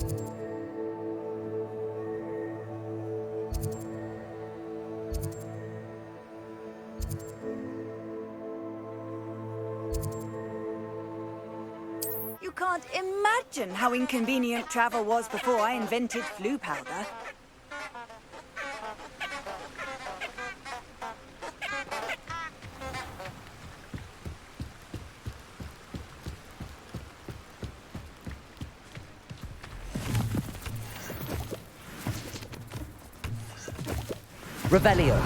You can't imagine how inconvenient travel was before I invented flu powder. Revelio.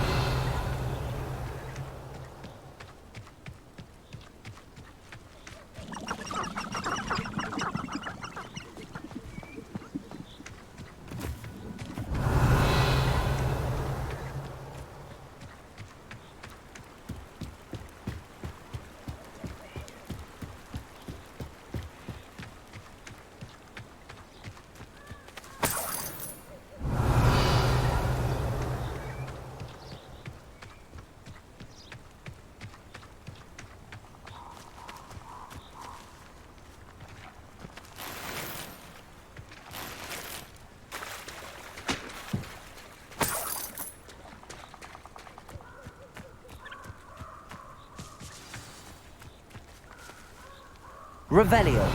Revelio.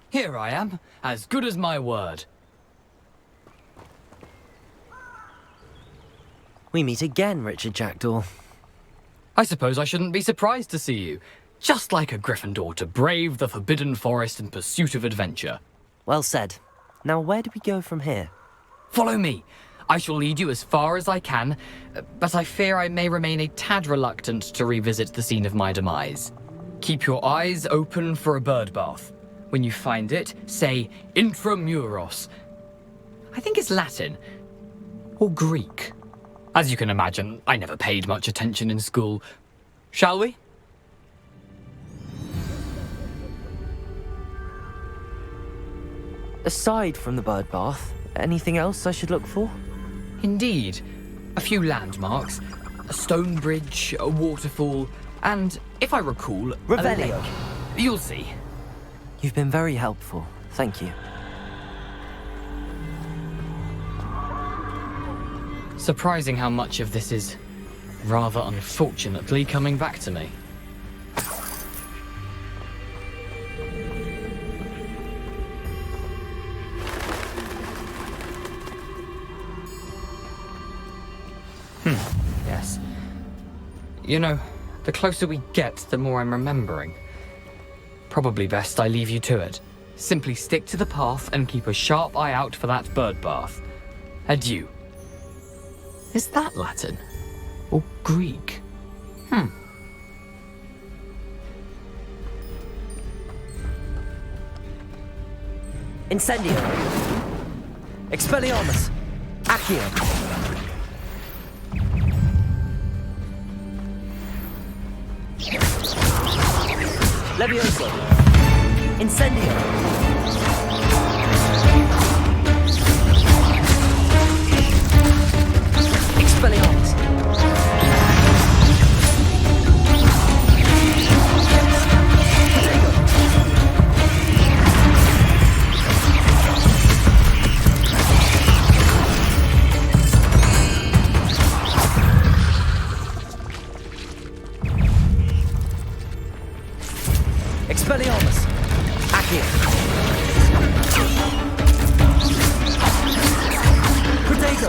Here I am, as good as my word. We meet again, Richard Jackdaw. I suppose I shouldn't be surprised to see you. Just like a Gryffindor to brave the Forbidden Forest in pursuit of adventure. Well said. Now where do we go from here? Follow me. I shall lead you as far as I can, but I fear I may remain a tad reluctant to revisit the scene of my demise. Keep your eyes open for a bird bath. When you find it, say intramuros. I think it's Latin. Or Greek. As you can imagine, I never paid much attention in school. Shall we? Aside from the bird bath, anything else I should look for? Indeed. A few landmarks, a stone bridge, a waterfall, and, if I recall, Revelio. a lake. You'll see. You've been very helpful. Thank you. Surprising how much of this is, rather unfortunately, coming back to me. Yes. You know, the closer we get, the more I'm remembering. Probably best I leave you to it. Simply stick to the path and keep a sharp eye out for that bird bath. Adieu. Is that Latin? Or Greek? Incendio. Expelliarmus. Accio. Levioso. Incendio. Expelliarmus. Expelliarmus. Accio. Protego.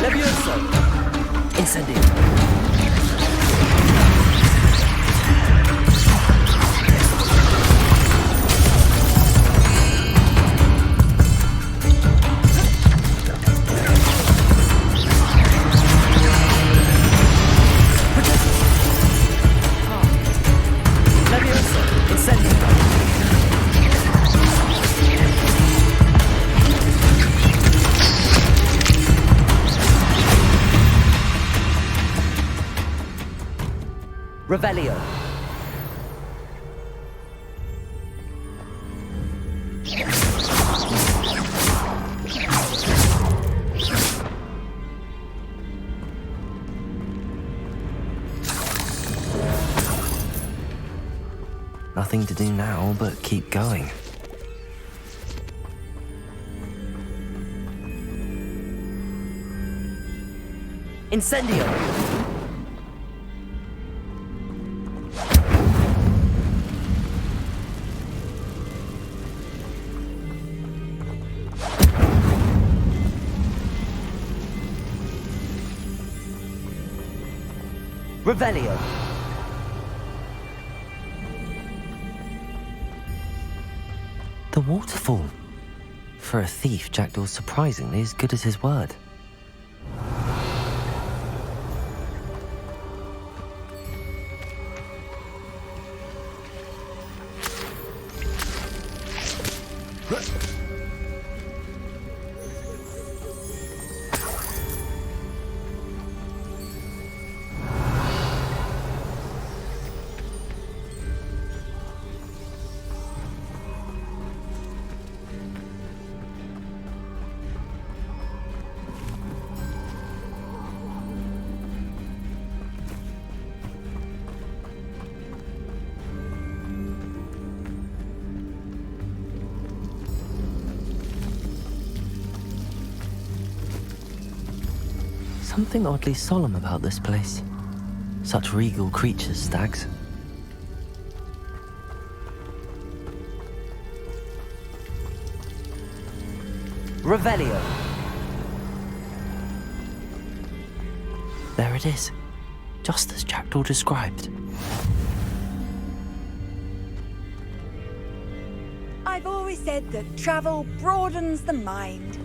Levioso. Incendio. Revelio. Nothing to do now but keep going. Incendio! Revelio! The waterfall. For a thief, Jackdaw's surprisingly as good as his word. Something oddly solemn about this place. Such regal creatures, stags. Revelio. There it is, just as Jackdaw described. I've always said that travel broadens the mind.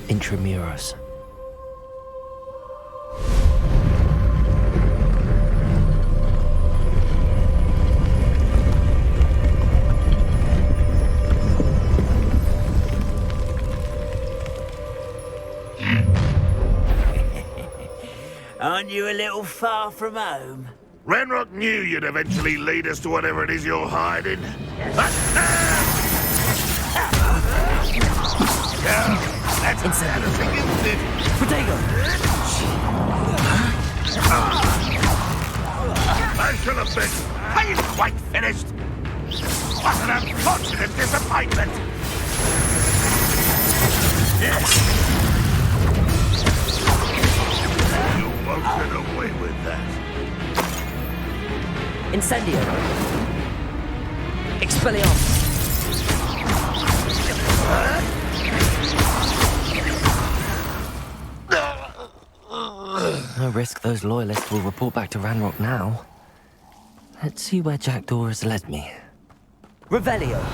Intramuros. Aren't you a little far from home? Ranrock knew you'd eventually lead us to whatever it is you're hiding. That's anything, isn't it? Protego! I should have been. Are you quite finished? What an unfortunate disappointment! You won't get away with that. Incendio! Expelliarmus! No risk those loyalists will report back to Ranrock now. Let's see where Jackdaw has led me. Revelio!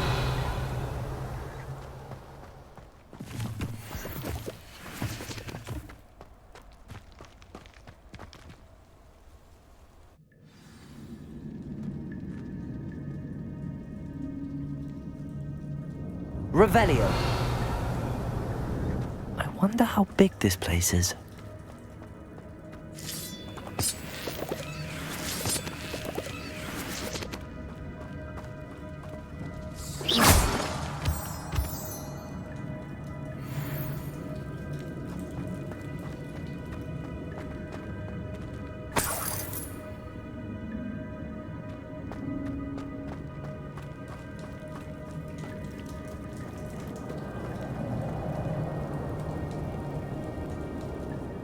Revelio! I wonder how big this place is.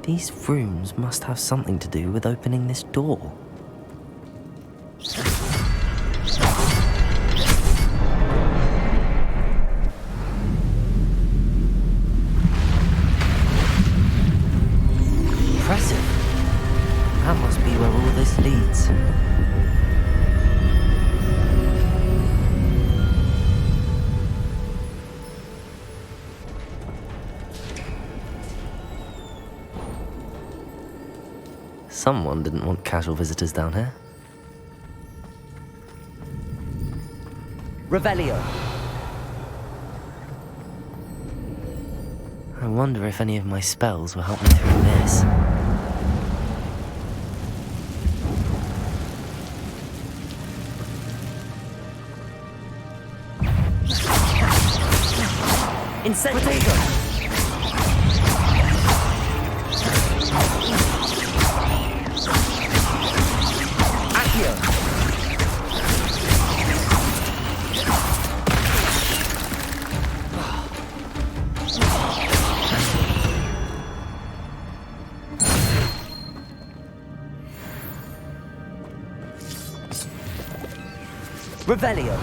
These rooms must have something to do with opening this door. Impressive. That must be where all this leads. Someone didn't want casual visitors down here. Revelio! I wonder if any of my spells will help me through this. Incendio! Revelio.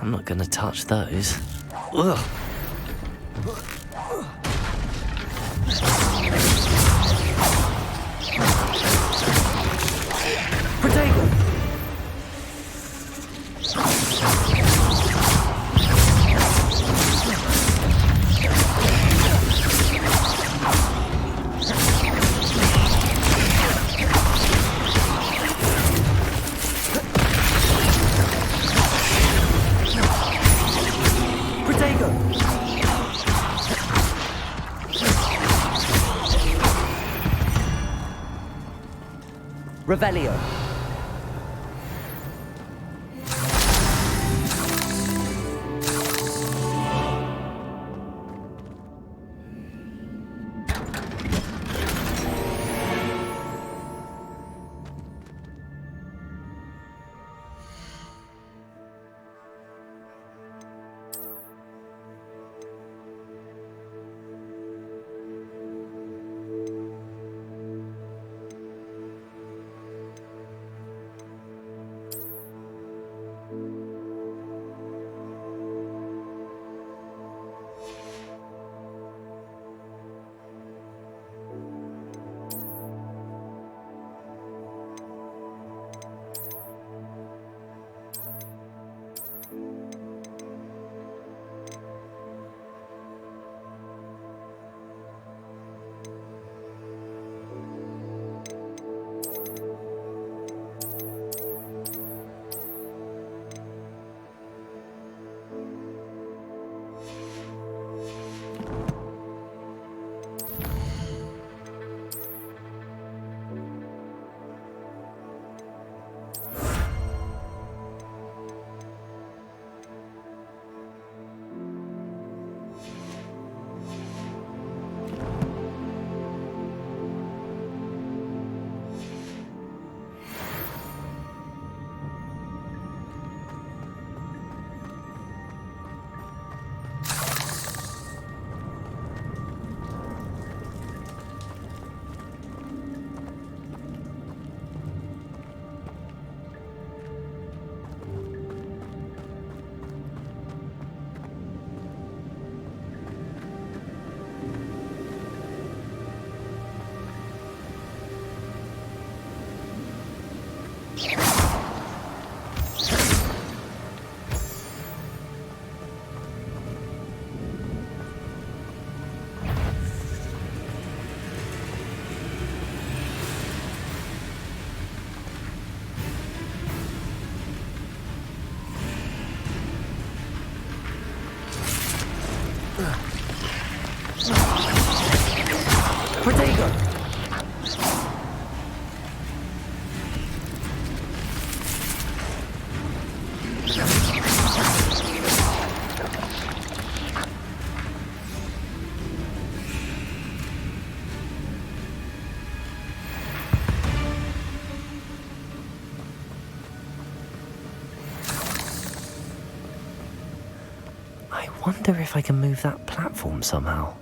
I'm not gonna touch those. Ugh. Protego! Revelio. Protego! I wonder if I can move that platform somehow.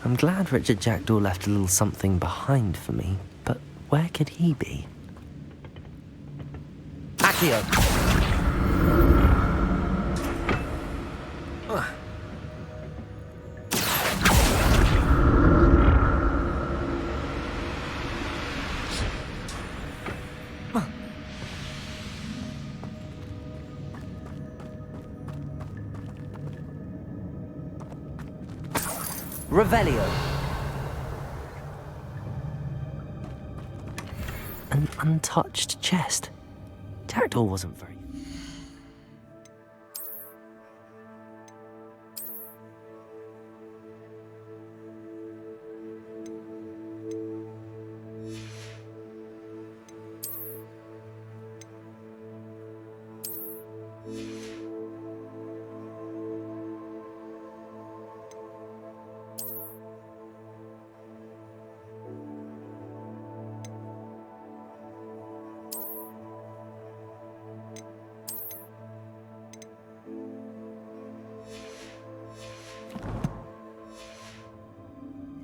I'm glad Richard Jackdaw left a little something behind for me, but where could he be? Accio! Revelio. An untouched chest. Jackdaw wasn't very...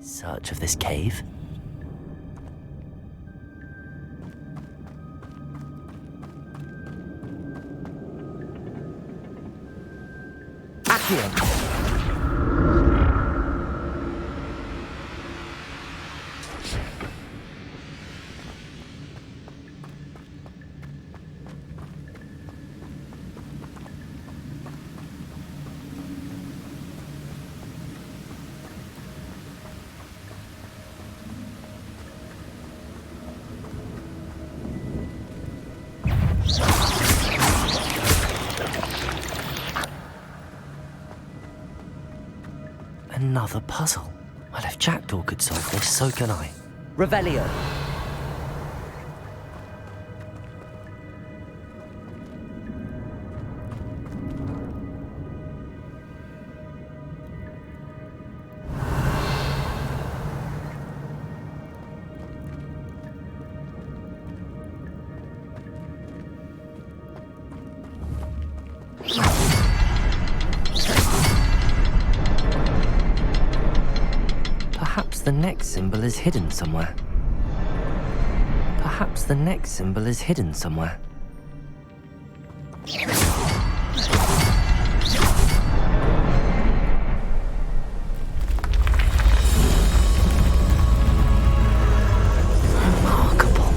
Search of this cave. Accio. Another puzzle. Well, if Jackdaw could solve this, so can I. Revelio. Perhaps the next symbol is hidden somewhere. Perhaps the next symbol is hidden somewhere. Remarkable.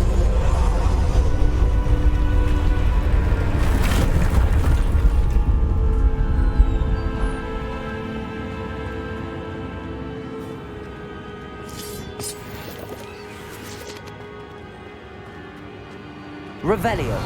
Revelio.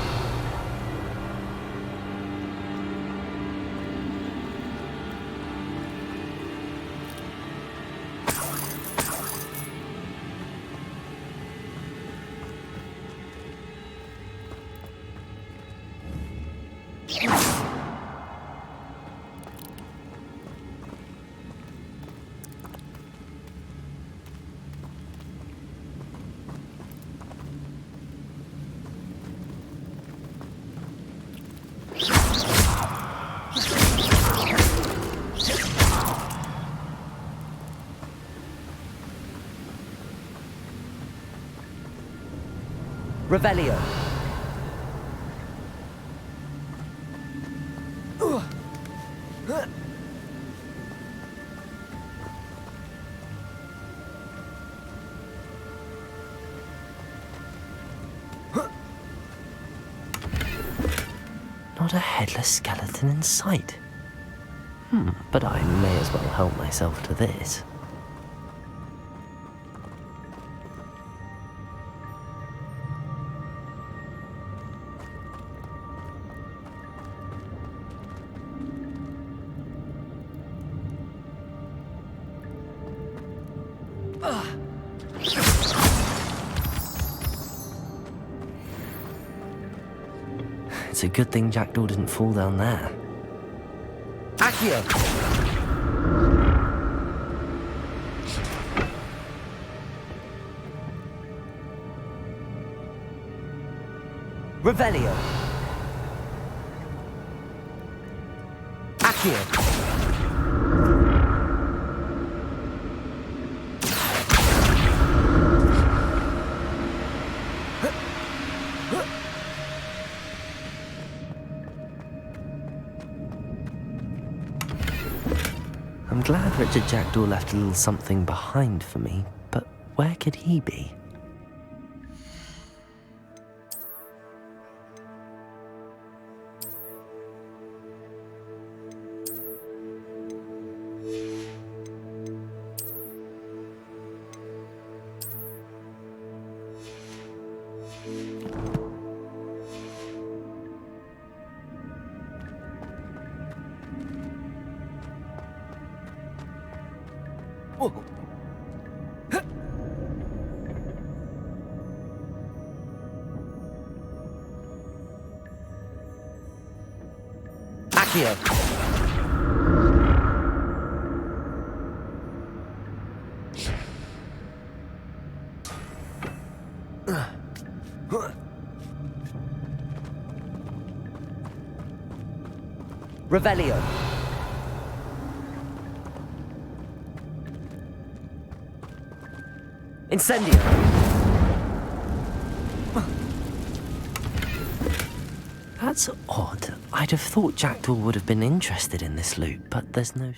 Revelio. Not a headless skeleton in sight. But I may as well help myself to this. It's a good thing Jackdaw didn't fall down there. Accio! Revelio. Accio. I'm glad Richard Jackdaw left a little something behind for me, but where could he be? Accio. Revelio. Incendio. That's odd. I'd have thought Jackdaw would have been interested in this loot, but there's no...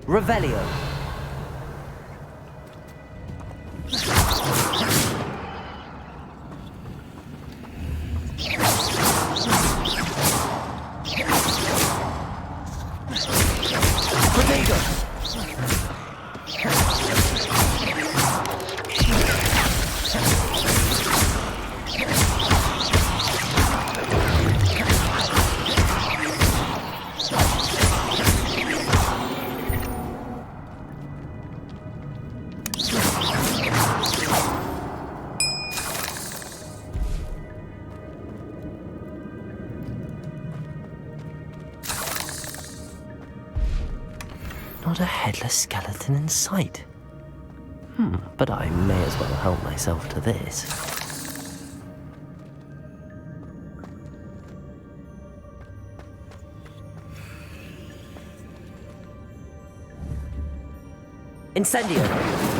Revelio. Not a headless skeleton in sight. But I may as well help myself to this. Incendio!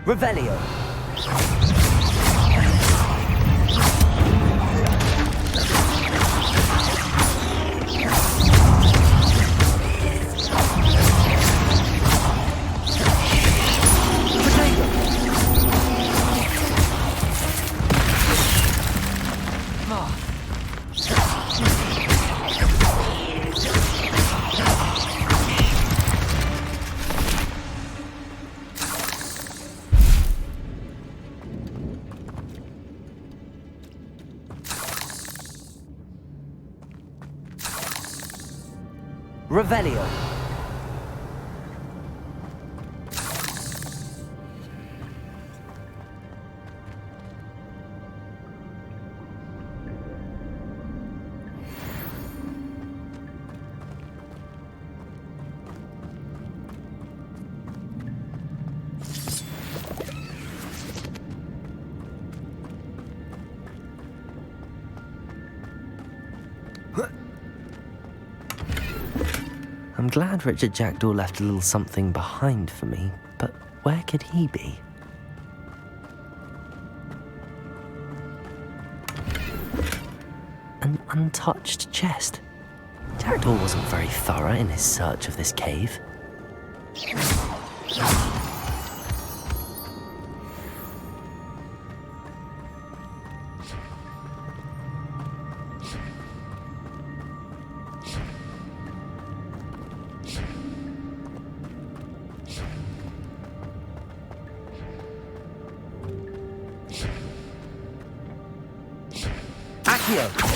Revelio. Revelio. I'm glad Richard Jackdaw left a little something behind for me, but where could he be? An untouched chest. Jackdaw wasn't very thorough in his search of this cave. Accio.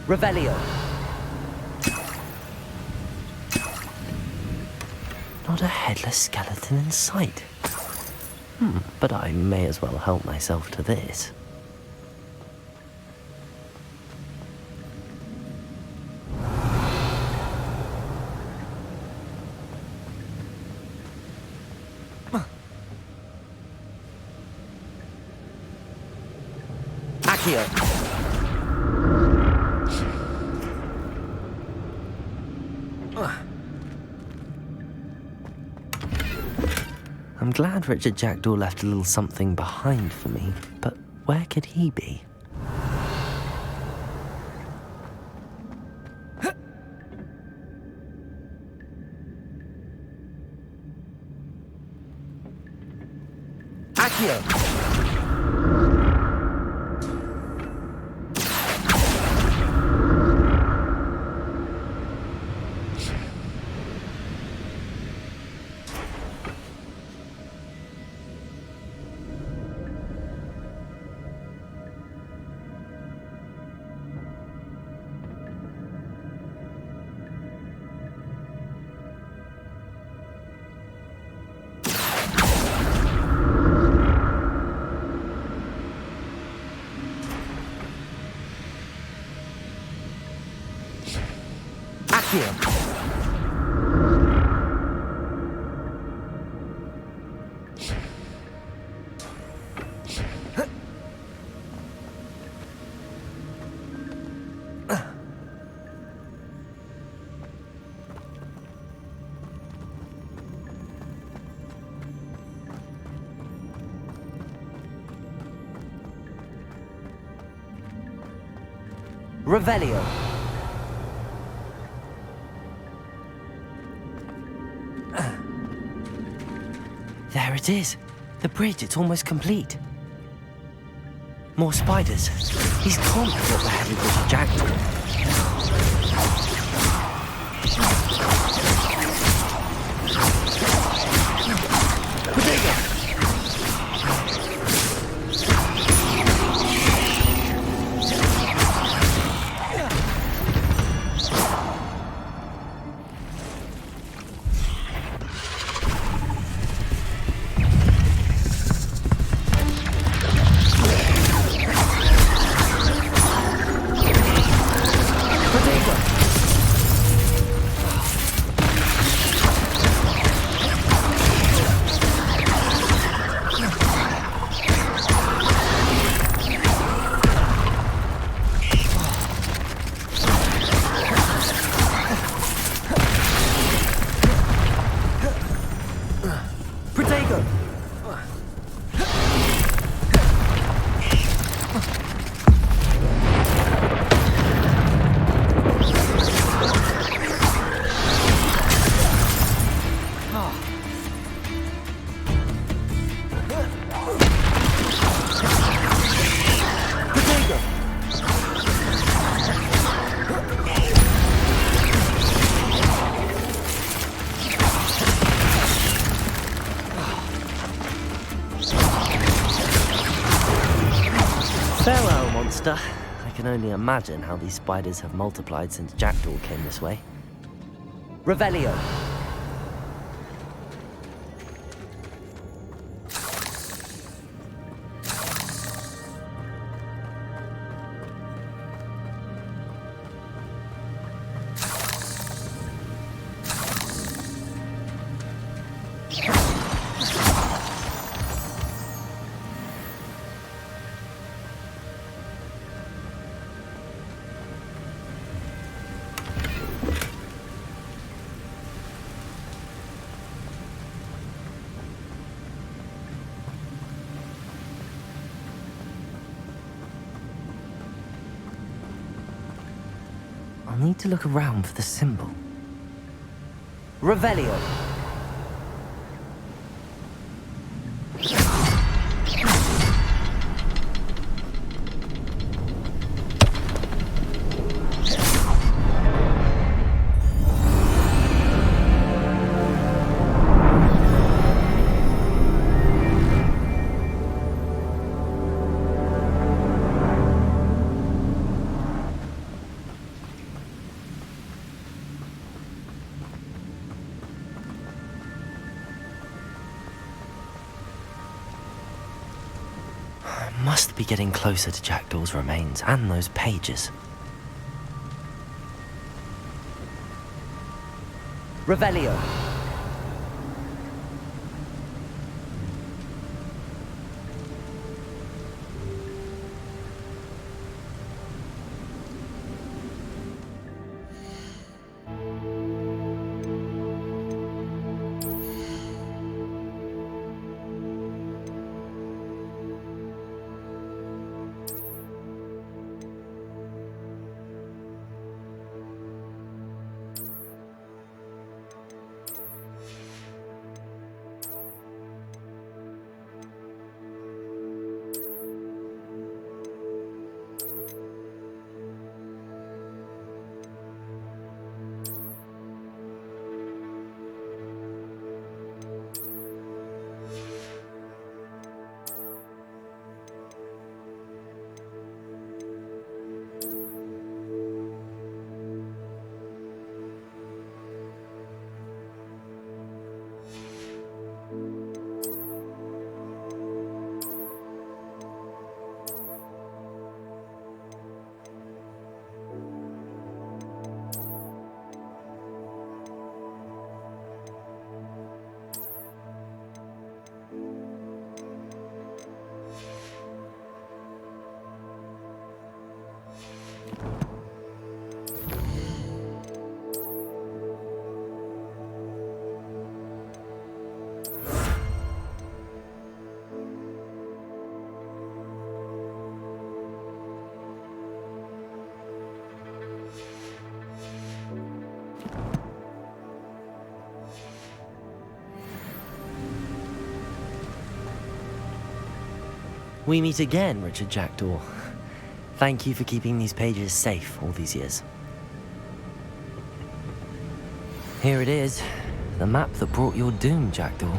Revelio. Not a headless skeleton in sight. But I may as well help myself to this. Accio. I'm glad Richard Jackdaw left a little something behind for me, but where could he be? Accio! Accio! Revelio. There it is. The bridge, it's almost complete. More spiders. These can't be what the heavy was jacked. Farewell, monster. I can only imagine how these spiders have multiplied since Jackdaw came this way. Revelio. I'll need to look around for the symbol. Revelio. Must be getting closer to Jackdaw's remains and those pages. Revelio. We meet again, Richard Jackdaw. Thank you for keeping these pages safe all these years. Here it is, the map that brought your doom, Jackdaw.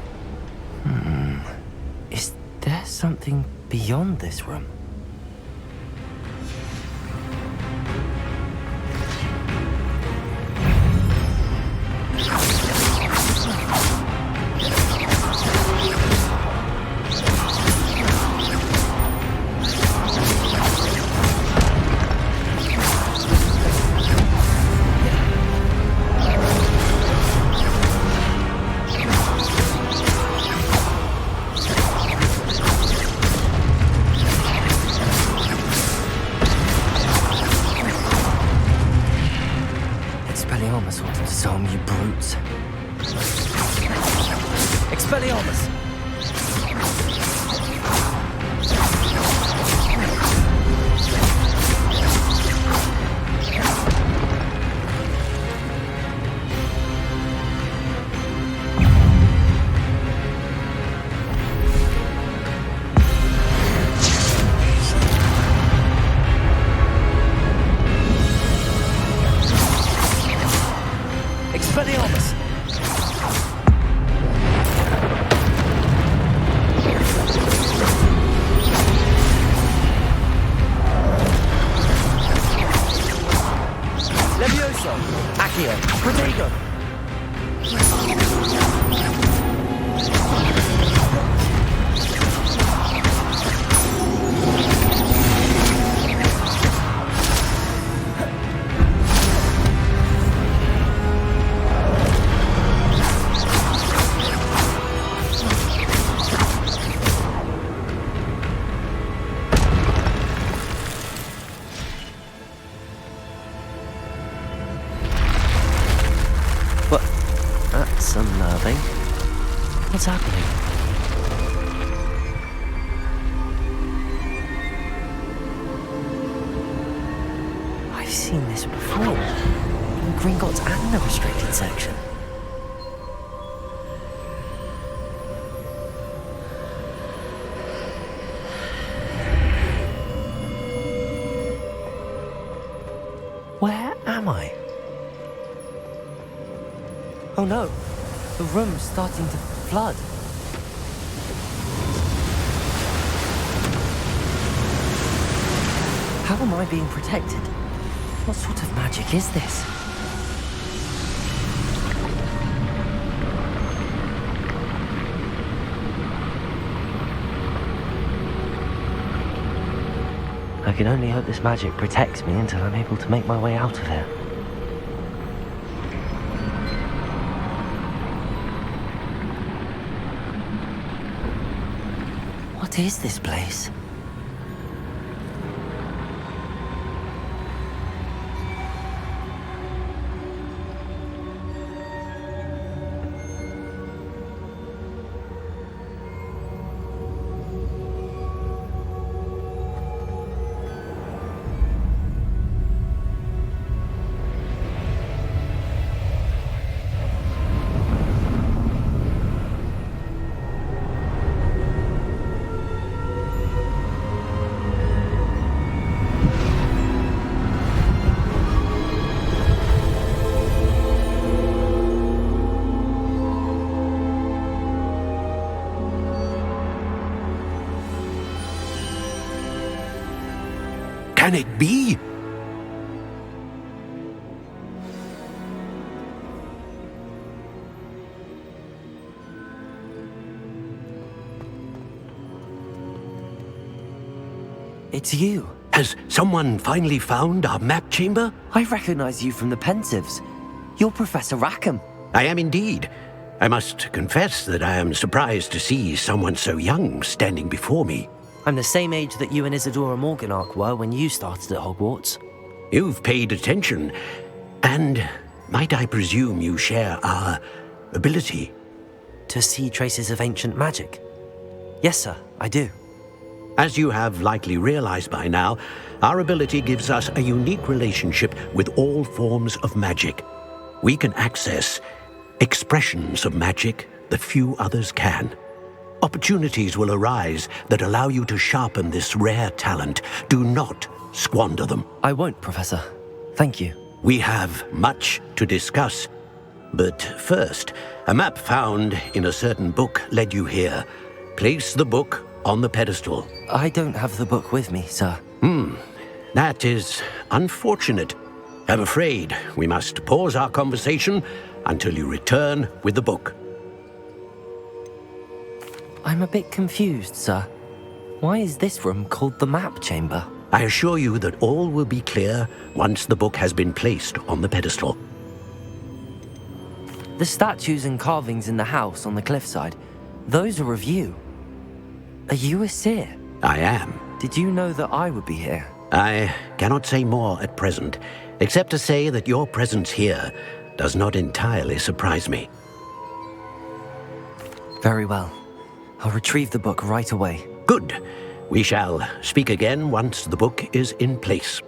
Is there something beyond this room? Expelliarmus wanted to disarm you brutes. Expelliarmus! Expelliarmus! Levioso! Accio! Protego! That's unnerving. What's happening? I seen this before. In Gringotts and the restricted section. Where am I? Oh no, the room's starting to flood. How am I being protected? What sort of magic is this? I can only hope this magic protects me until I'm able to make my way out of here. What is this place? Can it be? It's you. Has someone finally found our map chamber? I recognize you from the Pensives. You're Professor Rackham. I am indeed. I must confess that I am surprised to see someone so young standing before me. I'm the same age that you and Isadora Morganach were when you started at Hogwarts. You've paid attention, and might I presume you share our ability? To see traces of ancient magic? Yes, sir, I do. As you have likely realized by now, our ability gives us a unique relationship with all forms of magic. We can access expressions of magic that few others can. Opportunities will arise that allow you to sharpen this rare talent. Do not squander them. I won't, Professor. Thank you. We have much to discuss. But first, a map found in a certain book led you here. Place the book on the pedestal. I don't have the book with me, sir. That is unfortunate. I'm afraid we must pause our conversation until you return with the book. I'm a bit confused, sir. Why is this room called the map chamber? I assure you that all will be clear once the book has been placed on the pedestal. The statues and carvings in the house on the cliffside, those are of you. Are you a seer? I am. Did you know that I would be here? I cannot say more at present, except to say that your presence here does not entirely surprise me. Very well. I'll retrieve the book right away. Good. We shall speak again once the book is in place.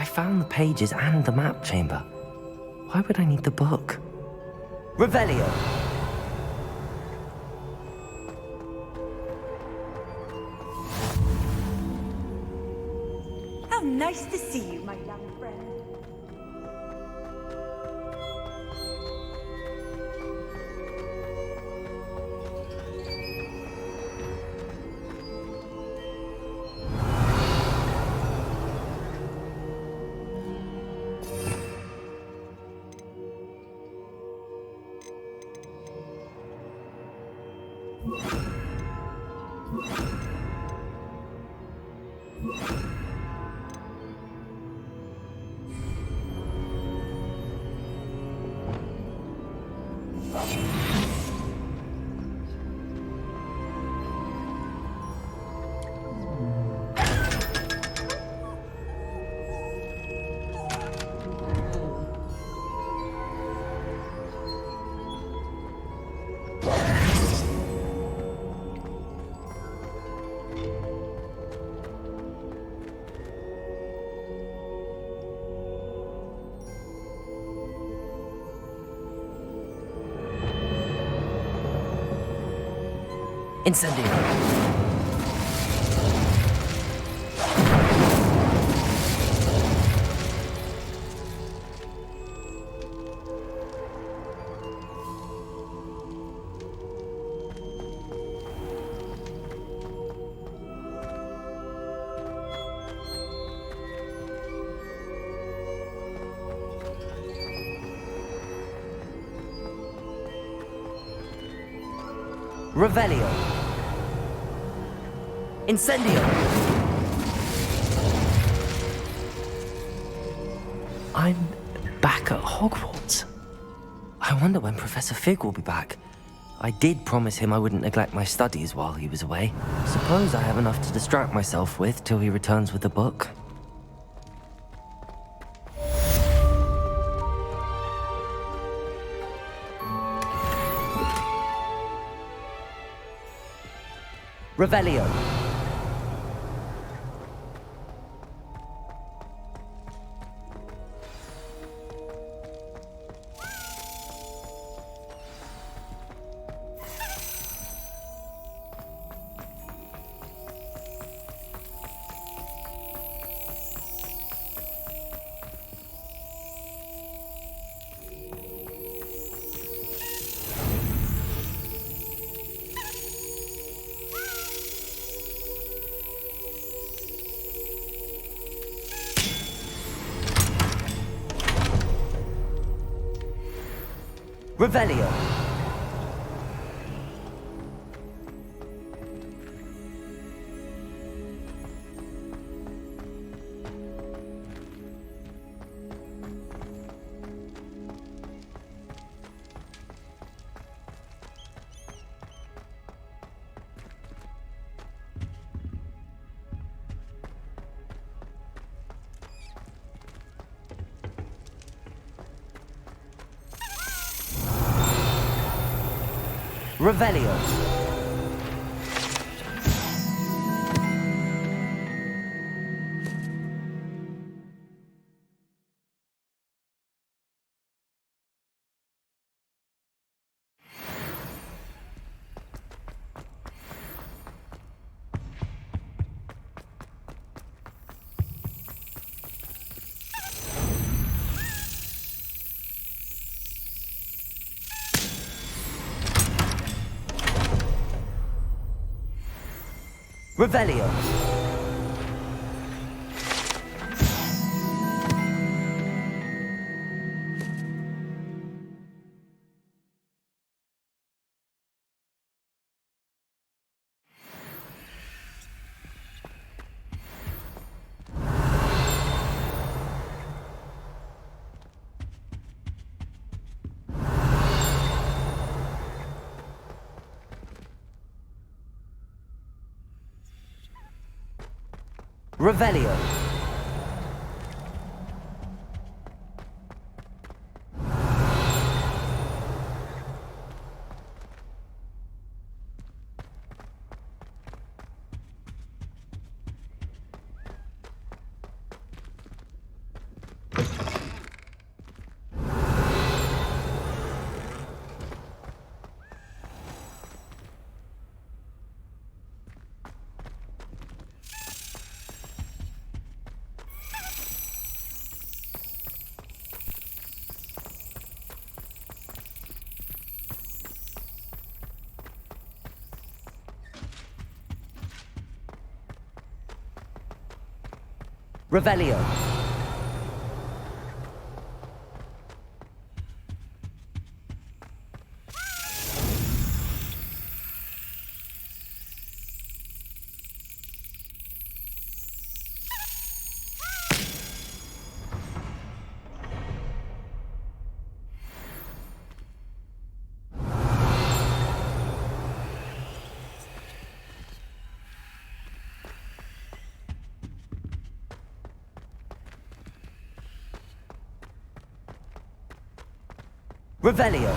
found the pages and the map chamber. Why would I need the book? Revelio. How nice to see you, my young friend. Incendio. Revelio. Incendio. I'm back at Hogwarts. I wonder when Professor Fig will be back. I did promise him I wouldn't neglect my studies while he was away. Suppose I have enough to distract myself with till he returns with the book. Revelio. Revelio. Revelio. Revelio. Revelio. Revelio. Revelio.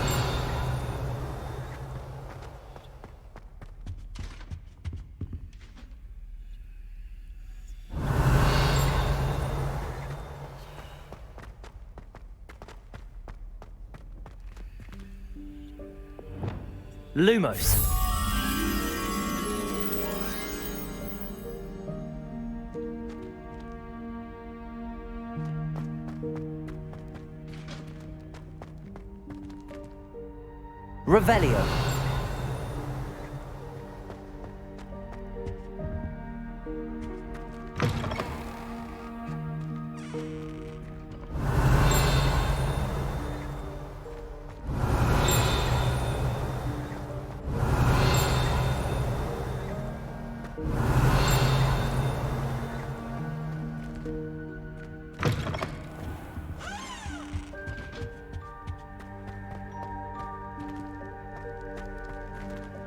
Lumos. Revelio.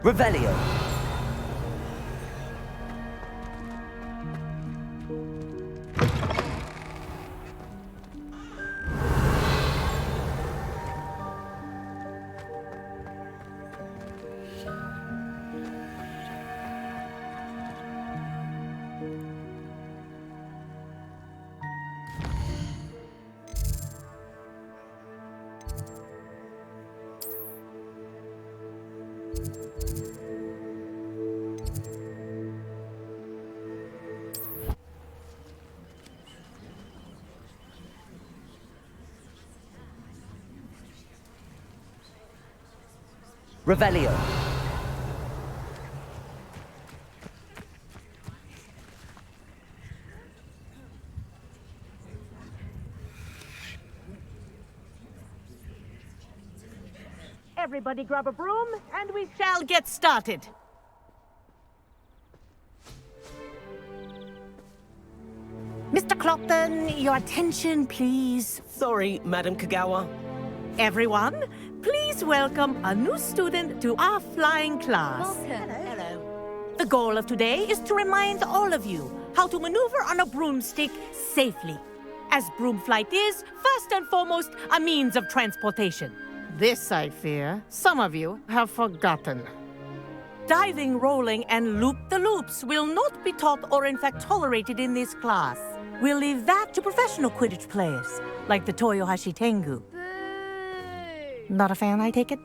Revelio. Revelio. Everybody grab a broom, and we shall get started. Mr. Clopton, your attention, please. Sorry, Madam Kagawa. Everyone, please welcome a new student to our flying class. Hello. The goal of today is to remind all of you how to maneuver on a broomstick safely, as broom flight is, first and foremost, a means of transportation. This, I fear, some of you have forgotten. Diving, rolling, and loop-the-loops will not be taught or in fact tolerated in this class. We'll leave that to professional Quidditch players, like the Toyohashi Tengu. Not a fan, I take it?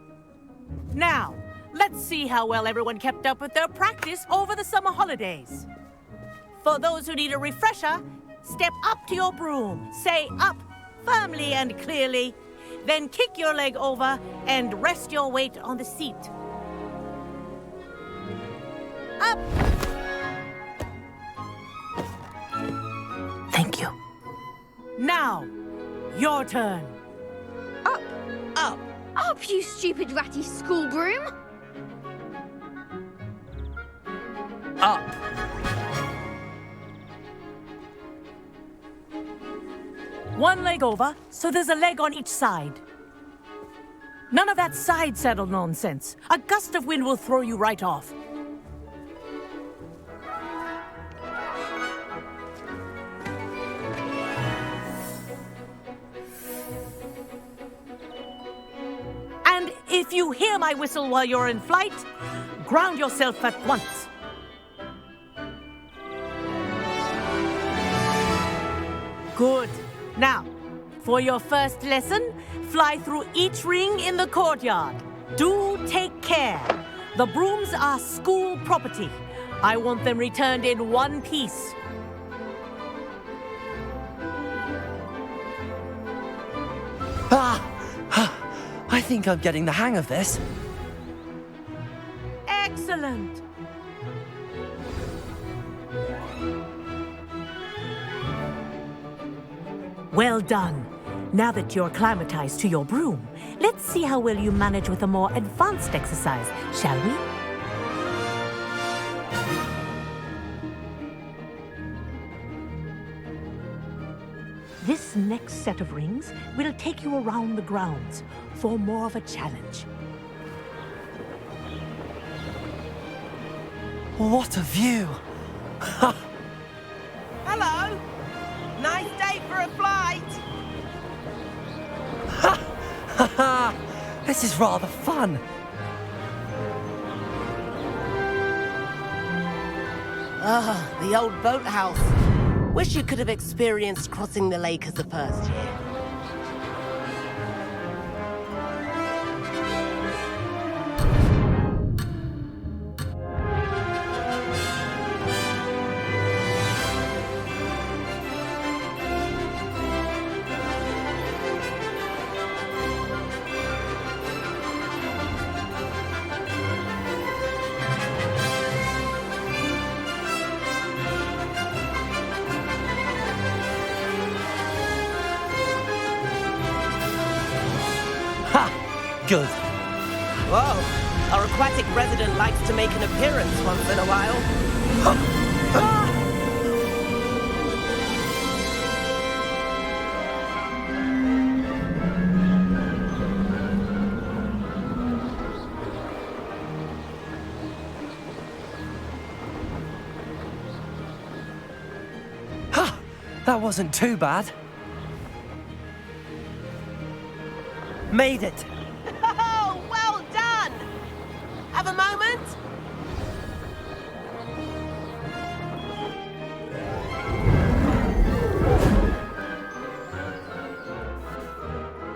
Now, let's see how well everyone kept up with their practice over the summer holidays. For those who need a refresher, step up to your broom, say up firmly and clearly, then kick your leg over and rest your weight on the seat. Up! Thank you. Now, your turn. Up, Up. up, you stupid ratty school broom! Up. One leg over, so there's a leg on each side. None of that side saddle nonsense. A gust of wind will throw you right off. And if you hear my whistle while you're in flight, ground yourself at once. Good. Now, for your first lesson, fly through each ring in the courtyard. Do take care. The brooms are school property. I want them returned in one piece. I think I'm getting the hang of this. Excellent. Well done. Now that you're acclimatized to your broom, let's see how well you manage with a more advanced exercise, shall we? This next set of rings will take you around the grounds for more of a challenge. What a view! Hello. Nice day for a flight. This is rather fun. Ah, the old boathouse. Wish you could have experienced crossing the lake as a first year. Good. Whoa, our aquatic resident likes to make an appearance once in a while. That wasn't too bad. Made it. Oh, well done! Have a moment?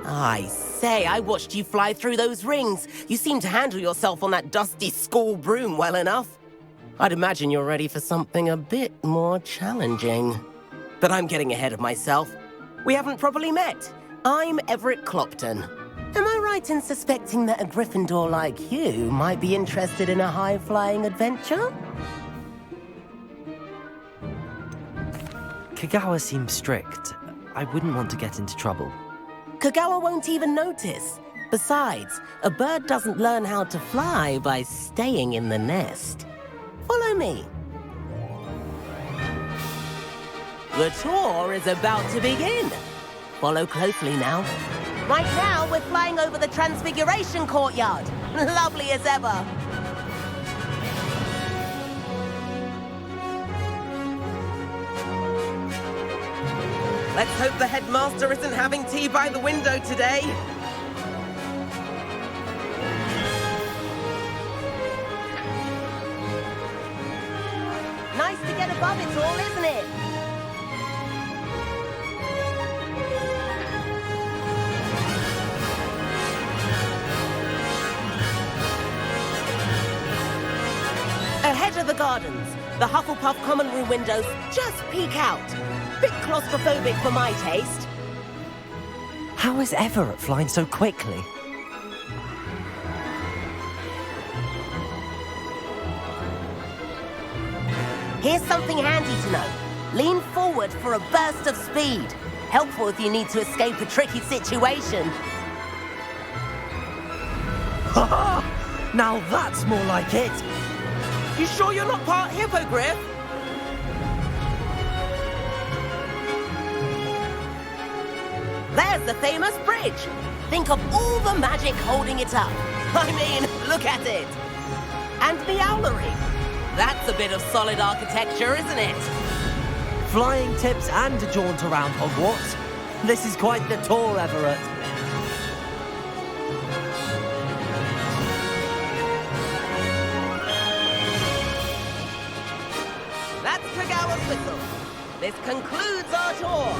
I say, I watched you fly through those rings. You seem to handle yourself on that dusty school broom well enough. I'd imagine you're ready for something a bit more challenging. But I'm getting ahead of myself. We haven't properly met. I'm Everett Clopton. Am I right in suspecting that a Gryffindor like you might be interested in a high-flying adventure? Kagawa seems strict. I wouldn't want to get into trouble. Kagawa won't even notice. Besides, a bird doesn't learn how to fly by staying in the nest. Follow me. The tour is about to begin. Follow closely now. Right now, we're flying over the Transfiguration Courtyard. Lovely as ever. Let's hope the headmaster isn't having tea by the window today. Nice to get above it all, isn't it? Ahead of the gardens, the Hufflepuff common room windows just peek out. Bit claustrophobic for my taste. How is Everett flying so quickly? Here's something handy to know. Lean forward for a burst of speed. Helpful if you need to escape a tricky situation. Ha! Now that's more like it. You sure you're not part hippogriff? There's the famous bridge. Think of all the magic holding it up. I mean, look at it. And the owlery. That's a bit of solid architecture, isn't it? Flying tips and a jaunt around Hogwarts. This is quite the tour, Everett. That's Kagawa's whistle. This concludes our tour.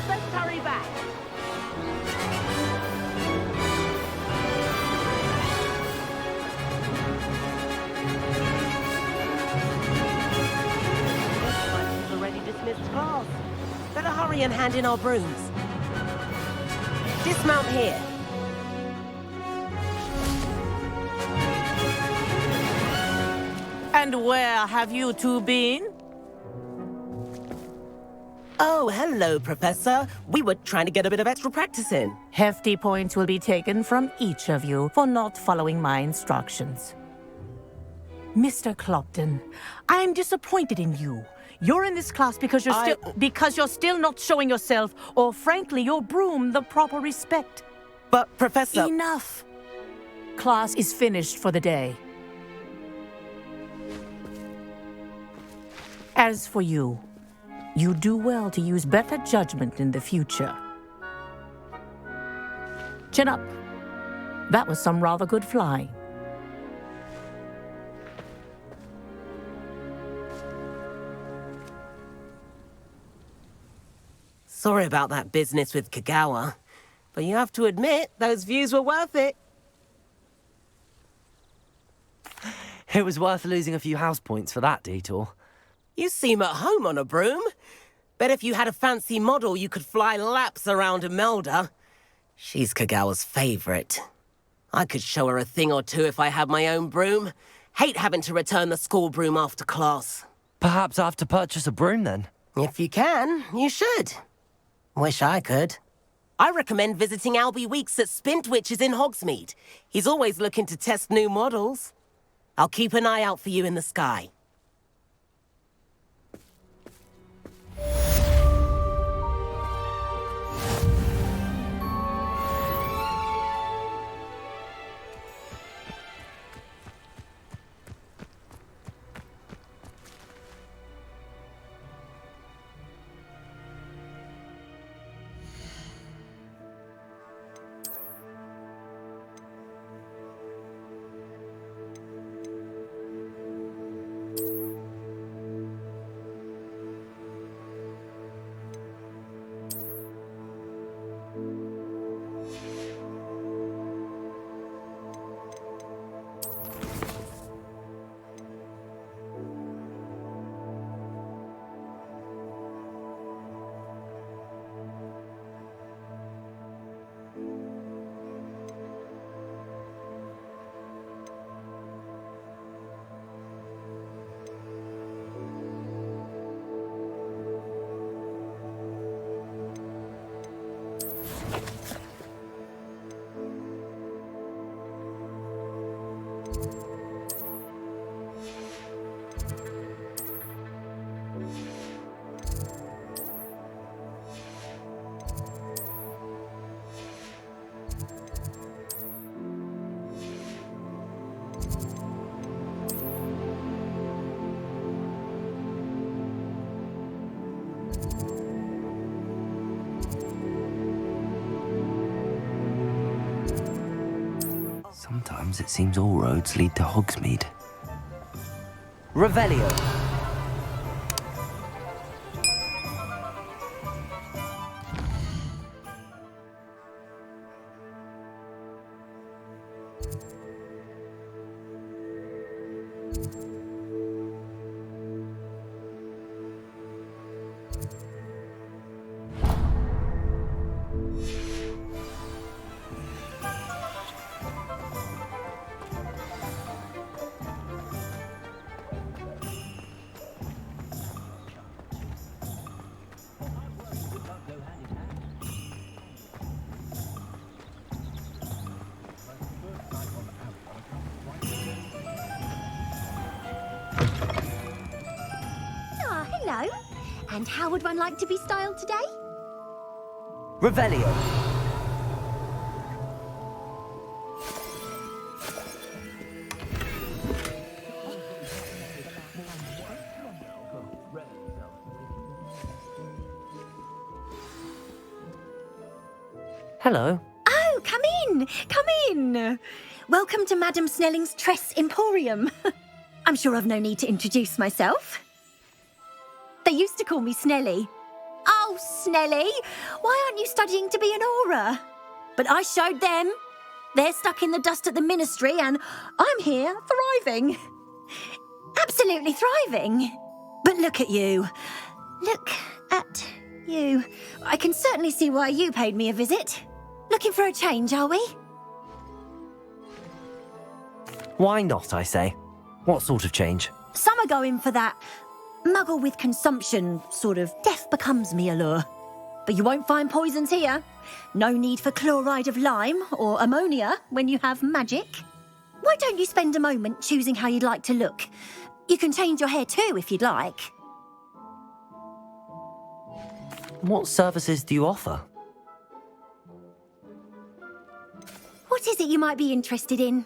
Let's hurry back. We've already dismissed class. Better hurry and hand in our brooms. Dismount here. And where have you two been? Oh, hello, Professor. We were trying to get a bit of extra practice in. Hefty points will be taken from each of you for not following my instructions. Mr. Clopton, I'm disappointed in you. You're in this class because you're still not showing yourself, or frankly, your broom the proper respect. But, Professor... Enough. Class is finished for the day. As for you, you do well to use better judgment in the future. Chin up. That was some rather good flying. Sorry about that business with Kagawa, but you have to admit, those views were worth it. It was worth losing a few house points for that detour. You seem at home on a broom. Bet if you had a fancy model, you could fly laps around Imelda. She's Kagawa's favorite. I could show her a thing or two if I had my own broom. Hate having to return the school broom after class. Perhaps I have to purchase a broom then. If you can, you should. Wish I could. I recommend visiting Albie Weeks at Spintwitches in Hogsmeade. He's always looking to test new models. I'll keep an eye out for you in the sky. Sometimes it seems all roads lead to Hogsmeade. Revelio. Hello. And how would one like to be styled today? Revelio. Hello. Oh, come in. Come in. Welcome to Madame Snelling's Tress Emporium. I'm sure I've no need to introduce myself. They used to call me Snelly. Oh, Snelly, why aren't you studying to be an aura? But I showed them. They're stuck in the dust at the ministry and I'm here thriving. Absolutely thriving. But look at you. Look at you. I can certainly see why you paid me a visit. Looking for a change, are we? Why not, I say? What sort of change? Some are going for that Muggle with consumption, sort of death becomes me allure. But you won't find poisons here. No need for chloride of lime or ammonia when you have magic. Why don't you spend a moment choosing how you'd like to look? You can change your hair too if you'd like. What services do you offer? What is it you might be interested in?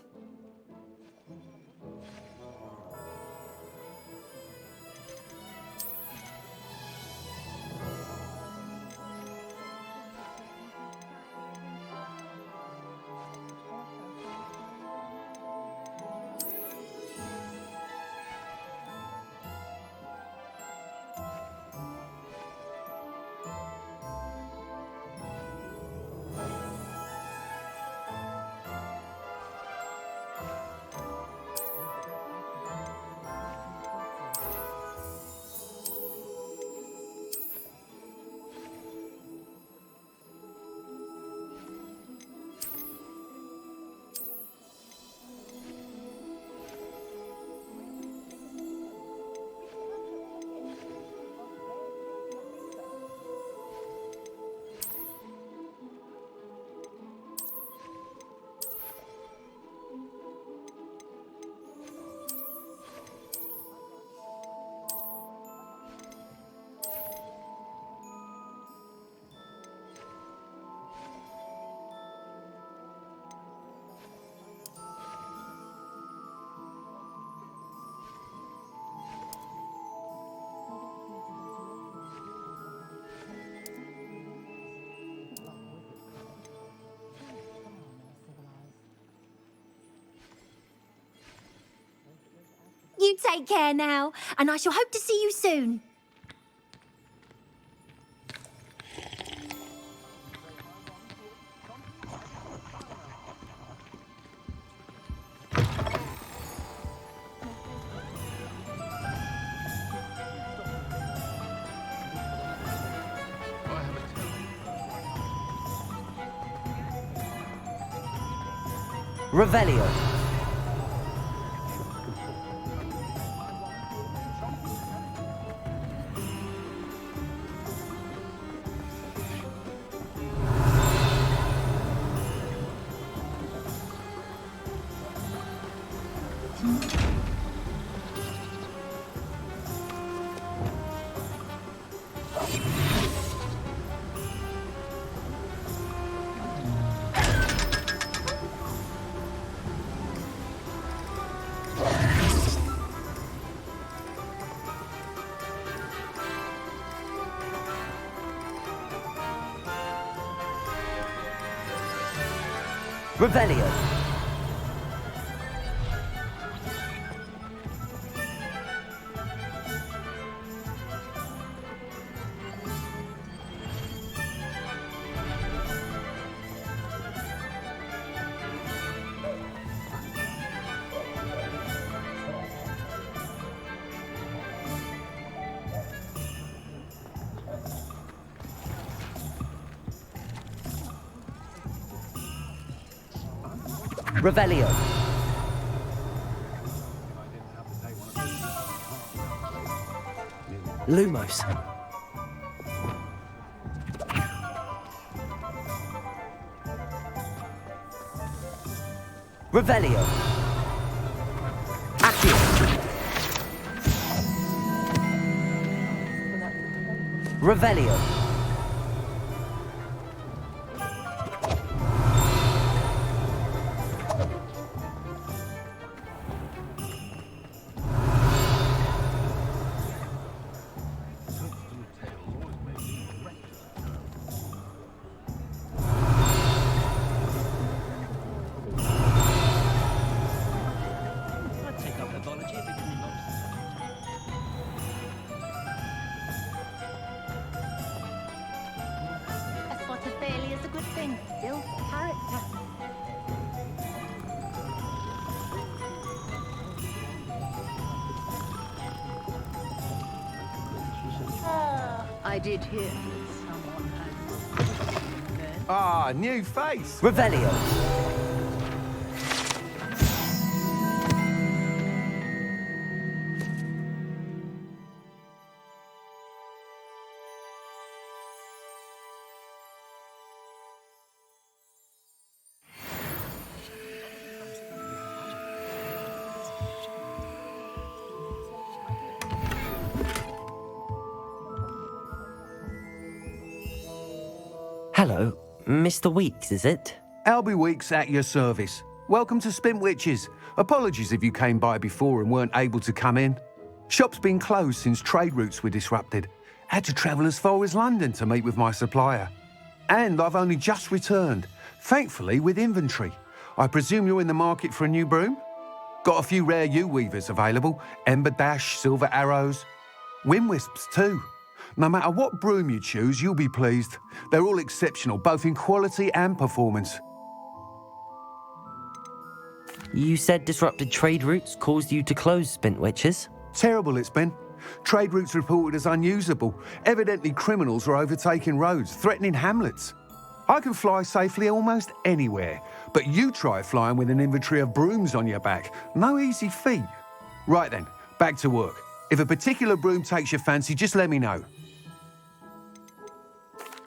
You take care now, and I shall hope to see you soon. Revelio. Revelio. Revelio. Lumos. Revelio. Accio. Revelio. I did hear that someone had... Ah, new face. Revelio. Hello, Mr. Weeks, is it? Albie Weeks at your service. Welcome to Spintwitches. Apologies if you came by before and weren't able to come in. Shop's been closed since trade routes were disrupted. Had to travel as far as London to meet with my supplier. And I've only just returned, thankfully with inventory. I presume you're in the market for a new broom? Got a few rare U-weavers available. Ember Dash, Silver Arrows. Wind Wisps too. No matter what broom you choose, you'll be pleased. They're all exceptional, both in quality and performance. You said disrupted trade routes caused you to close Spintwitches? Terrible it's been. Trade routes reported as unusable. Evidently criminals are overtaking roads, threatening hamlets. I can fly safely almost anywhere, but you try flying with an inventory of brooms on your back. No easy feat. Right then, back to work. If a particular broom takes your fancy, just let me know.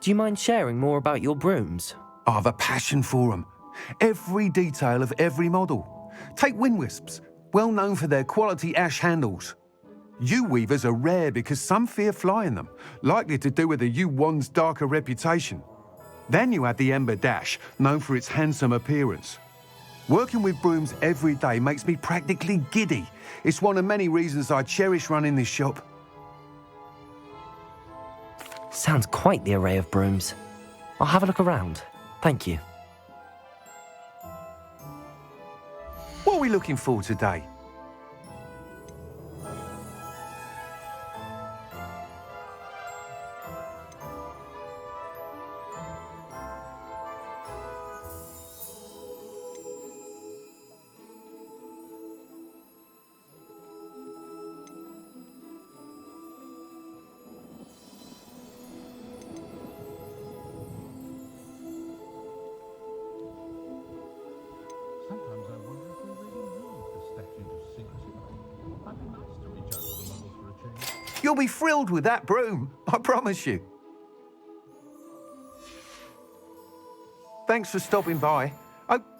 Do you mind sharing more about your brooms? I have a passion for them. Every detail of every model. Take Wind Wisps, well known for their quality ash handles. U-weavers are rare because some fear flying them, likely to do with the U-wand's darker reputation. Then you have the Ember Dash, known for its handsome appearance. Working with brooms every day makes me practically giddy. It's one of many reasons I cherish running this shop. Sounds quite the array of brooms. I'll have a look around. Thank you. What are we looking for today? You'll be thrilled with that broom, I promise you. Thanks for stopping by.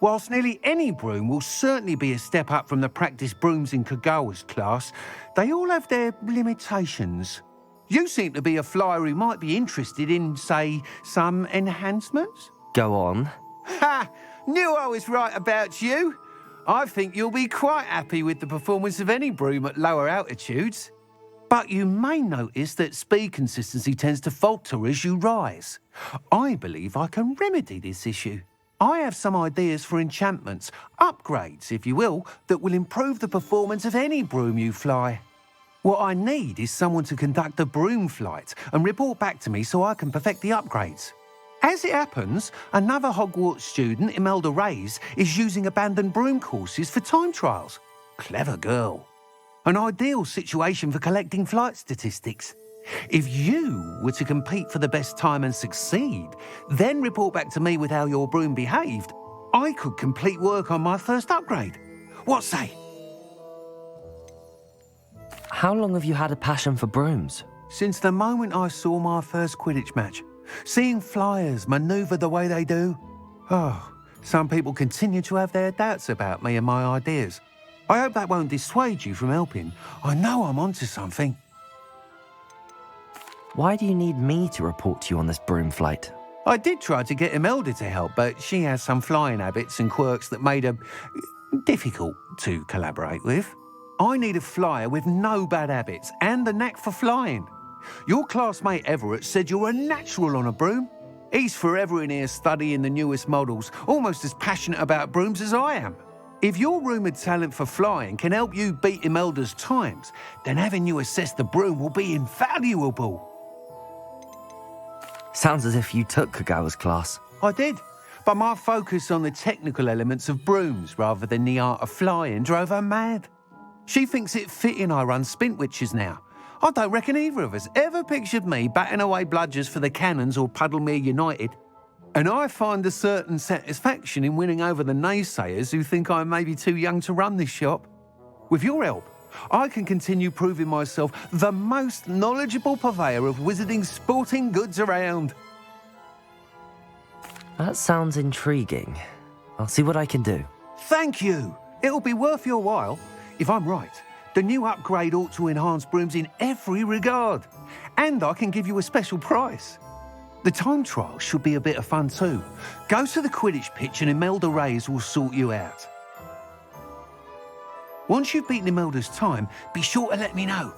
Whilst nearly any broom will certainly be a step up from the practice brooms in Kagawa's class, they all have their limitations. You seem to be a flyer who might be interested in, say, some enhancements? Go on. Ha! Knew I was right about you. I think you'll be quite happy with the performance of any broom at lower altitudes. But you may notice that speed consistency tends to falter as you rise. I believe I can remedy this issue. I have some ideas for enchantments, upgrades, if you will, that will improve the performance of any broom you fly. What I need is someone to conduct a broom flight and report back to me so I can perfect the upgrades. As it happens, another Hogwarts student, Imelda Reyes, is using abandoned broom courses for time trials. Clever girl. An ideal situation for collecting flight statistics. If you were to compete for the best time and succeed, then report back to me with how your broom behaved, I could complete work on my first upgrade. What say? How long have you had a passion for brooms? Since the moment I saw my first Quidditch match. Seeing flyers manoeuvre the way they do. Oh, some people continue to have their doubts about me and my ideas. I hope that won't dissuade you from helping. I know I'm onto something. Why do you need me to report to you on this broom flight? I did try to get Imelda to help, but she has some flying habits and quirks that made her difficult to collaborate with. I need a flyer with no bad habits and the knack for flying. Your classmate Everett said you're a natural on a broom. He's forever in here studying the newest models, almost as passionate about brooms as I am. If your rumoured talent for flying can help you beat Imelda's times, then having you assess the broom will be invaluable. Sounds as if you took Kagawa's class. I did, but my focus on the technical elements of brooms rather than the art of flying drove her mad. She thinks it fitting I run Spintwitches now. I don't reckon either of us ever pictured me batting away bludgers for the Cannons or Puddlemere United. And I find a certain satisfaction in winning over the naysayers who think I may be too young to run this shop. With your help, I can continue proving myself the most knowledgeable purveyor of wizarding sporting goods around. That sounds intriguing. I'll see what I can do. Thank you. It'll be worth your while. If I'm right, the new upgrade ought to enhance brooms in every regard. And I can give you a special price. The time trial should be a bit of fun too. Go to the Quidditch pitch and Imelda Reyes will sort you out. Once you've beaten Imelda's time, be sure to let me know.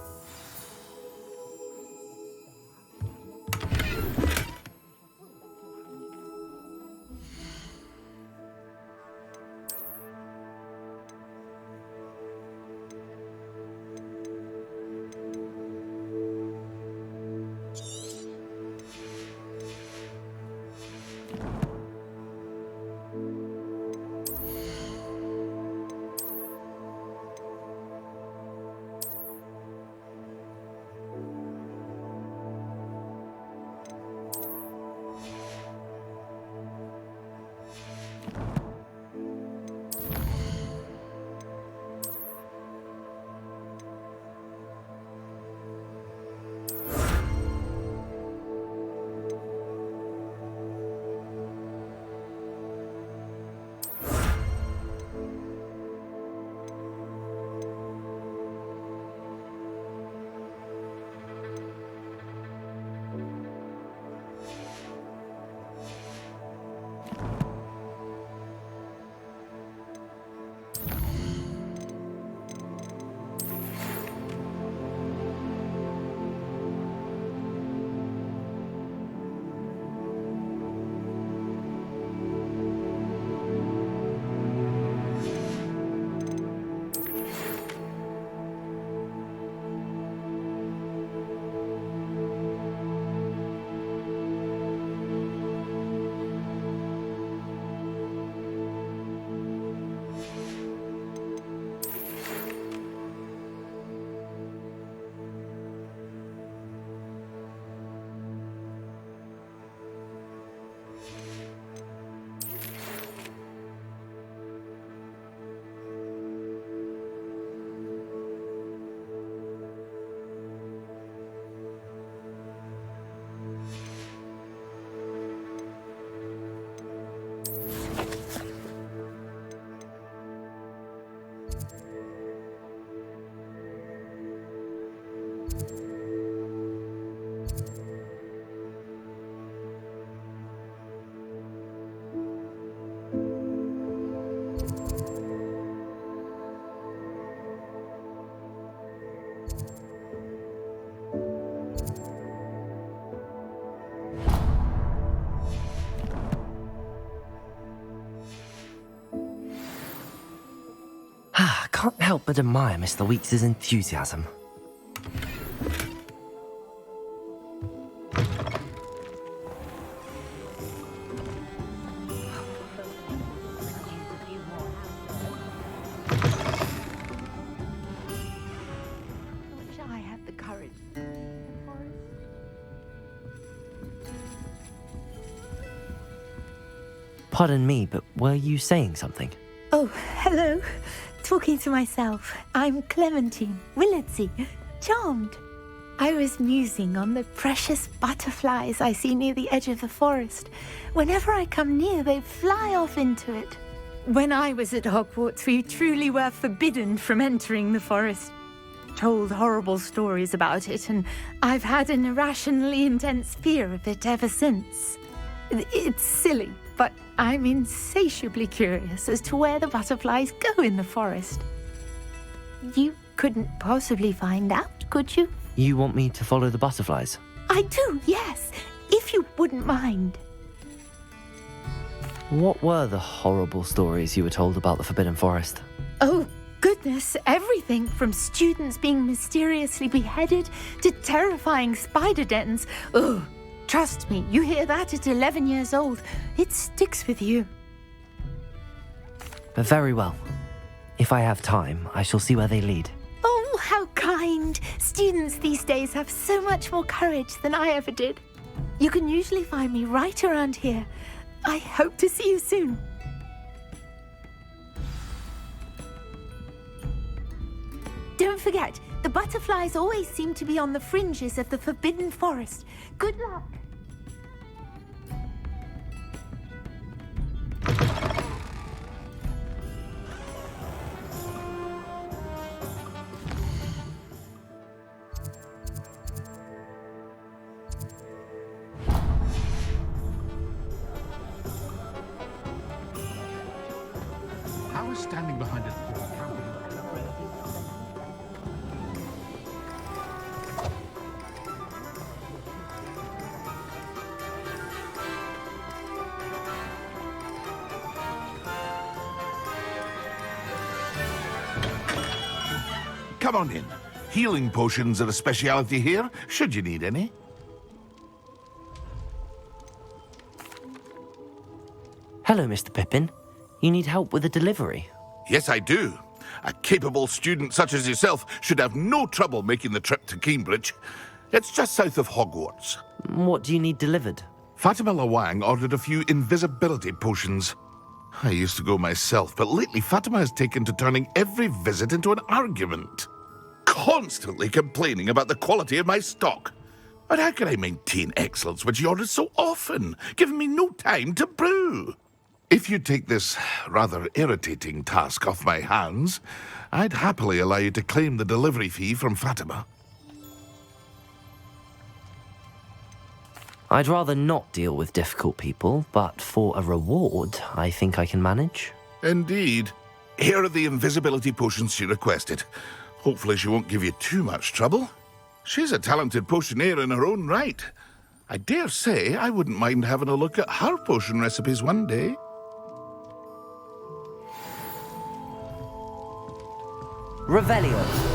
Can't help but admire Mr. Weeks' enthusiasm. Wish I had the courage. Pardon me, but were you saying something? Oh, hello. Talking to myself. I'm Clementine Willardsey, charmed. I was musing on the precious butterflies I see near the edge of the forest. Whenever I come near, they fly off into it. When I was at Hogwarts, we truly were forbidden from entering the forest. Told horrible stories about it, and I've had an irrationally intense fear of it ever since. It's silly, but I'm insatiably curious as to where the butterflies go in the forest. You couldn't possibly find out, could you? You want me to follow the butterflies? I do, yes, if you wouldn't mind. What were the horrible stories you were told about the Forbidden Forest? Oh, goodness, everything from students being mysteriously beheaded to terrifying spider dens. Ugh, trust me, you hear that at 11 years old, it sticks with you. But very well. If I have time, I shall see where they lead. Oh, how kind. Students these days have so much more courage than I ever did. You can usually find me right around here. I hope to see you soon. Don't forget, the butterflies always seem to be on the fringes of the Forbidden Forest. Good luck. standing behind it. Come on in. Healing potions are a speciality here, should you need any. Hello, Mr. Pippin. You need help with a delivery? Yes, I do. A capable student such as yourself should have no trouble making the trip to Cambridge. It's just south of Hogwarts. What do you need delivered? Fatima Lawang ordered a few invisibility potions. I used to go myself, but lately Fatima has taken to turning every visit into an argument. Constantly complaining about the quality of my stock. But how can I maintain excellence when she orders so often, giving me no time to brew? If you take this rather irritating task off my hands, I'd happily allow you to claim the delivery fee from Fatima. I'd rather not deal with difficult people, but for a reward, I think I can manage. Indeed. Here are the invisibility potions she requested. Hopefully she won't give you too much trouble. She's a talented potioneer in her own right. I dare say I wouldn't mind having a look at her potion recipes one day. Revelio.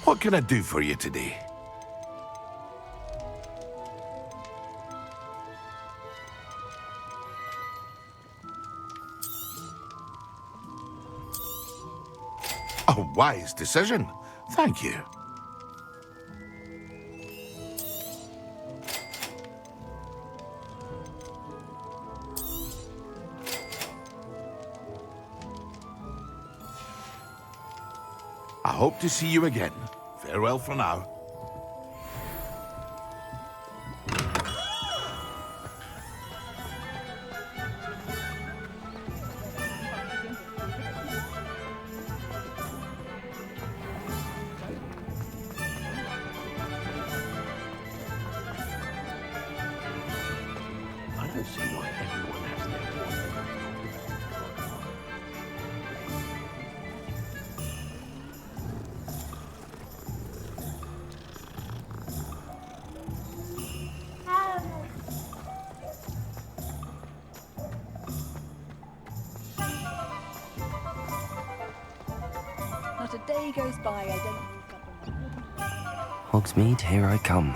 What can I do for you today? A wise decision. Thank you. I hope to see you again. Farewell for now. I don't see why everyone has their Not a day goes by I don't wake up on my Hogsmeade, here I come.